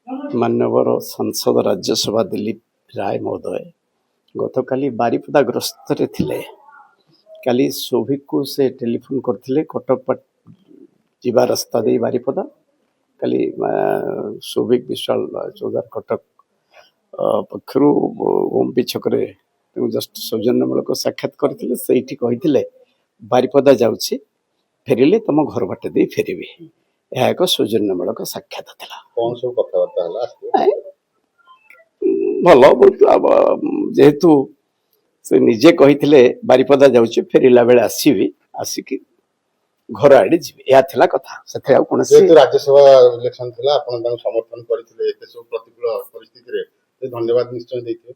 माननीय सांसद राज्यसभा दिलीप राय महोदय गतकाली बारिपदा ग्रस्त थे। काली सौभिक को से टेलीफोन करते कटक जीवा रास्ता दे बारिपदा काली सौभिक विशाल चौधार कटक पक्षर ओम छक जस्ट सौजन्यमूलक साक्षात करते से बारिपदा जाऊँगी फेरिले तुम घर बाटे दे फेरबी। यह एक सौजन्यमूलक साक्षात था। कौन सब कथबार्ता भल बहुत जेहेतु से निजे कही बारिपदा जाऊँगी फेरला बेले आसबि आसिक घर आड़े जी या कथा से राज्यसभा इलेक्शन थिला आपण समर्थन करथिले एते सब प्रतिकूल परिस्थिति धन्यवाद निश्चय देखे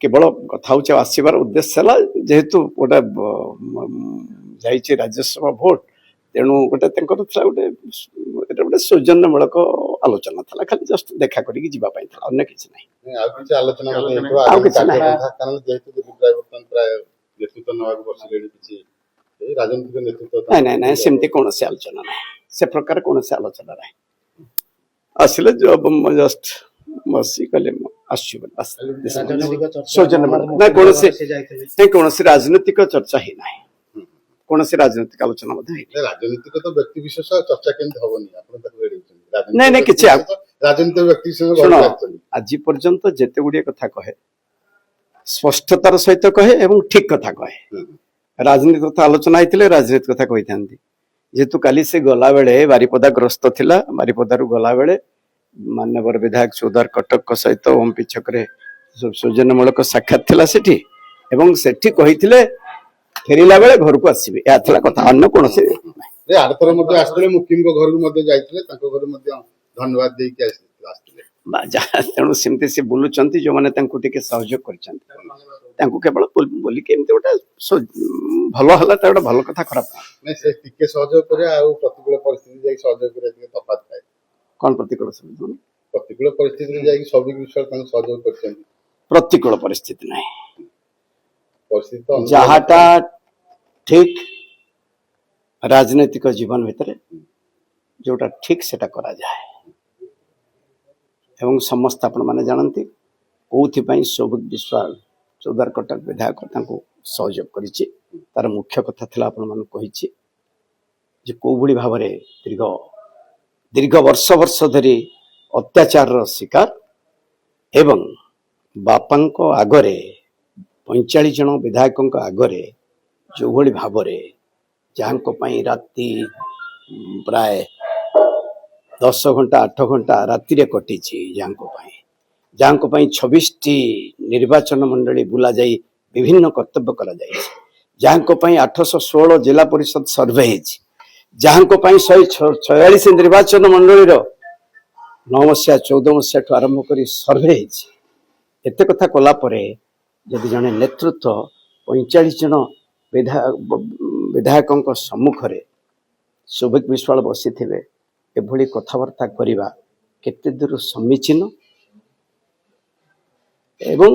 केवल कथा हूँ आसबार उद्देश्य है जेहेतु गोटे जाइए राज्यसभा भोट तेणु गोटे गोटे गोटे सौजन्यमूलक आलोचना था खाली जस्ट देखा करके जीवाई था अन्य किसी ना ना ना सेमती कौन से आलोचना ना से प्रकार कौन से आलोचना ना आसिले जस्ट बसी कले सौजन्यमूलक ना कौन से राजनीतिक चर्चा ही ना कौन से राजनीतिक आलोचना राजनीतिक तो व्यक्ति विशेष चर्चा केमती हबनी नहीं नहीं किछि राजनीतिक व्यक्ति विशेष आज पर्यंत जेते गुड़िया कथा कहे स्पष्टतार सहित कहे एवं ठीक कथा कहे राजनीति कथा आलोचना होते राजनीति कथा कही था जेहेतु काली से गला बेले बारिपदा ग्रस्त थिला बारिपदा गला बेले माननीय विधायक चौधार कटक सहित ओम छक सौजन्यमूलक साक्षात थिला सेठी एवं सेठी कही फेरिला बेले घर को आसबे या कथा अन्य कौन से आरथर मुखिम घर घर धन्यवाद तेणु सेमती से बुलूं जो मैंने सहयोग कर केवल बोल गोटे भल है भल कथा खराब सहयोग प्रतिकूल परिस्थिति तफात थाए कौन प्रतिकूल प्रतिकूल परिस्थिति सौभिक विश्वास सहयोग कर प्रतिकूल परिस्थिति ना परिस्थिति जहाटा ठीक राजनीतिक जीवन भितर जोटा ठीक सेटा करा जाए एवं समस्त आपण माने जानती कौन सौभिक विश्वास चौधार कटक विधायक सहयोग करिछि तार मुख्य कथा थिला आपण मान कहिछि जे को भली भाव रे दीर्घ वर्ष वर्ष धरी अत्याचार शिकार एवं बापांको आगरे 45 जन विधायकों आगरे जो भली भाव रे जहां राति प्राय 10 घंटा 8 घंटा राति रे कटी जहां 26 निर्वाचन मंडली बुला जाई विभिन्न कर्तव्य करा जाई जहां 816 जिला परिषद सर्वे जहां 146 निर्वाचन मंडली 9 मसीहा 14 मसीहा आरंभ कर सर्वे एत कथा कला जदि जड़े नेतृत्व 45 जन विधायकों सम्मुख में सौभिक विश्वाल बसी थे एभली कथबार्ता करवा केते दूर समीचीन एवं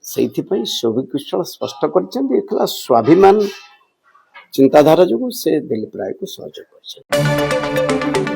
से सौभिक विश्वाल स्पष्ट कर स्वाभिमान चिंताधारा जो से दिलीप राय को सहयोग कर।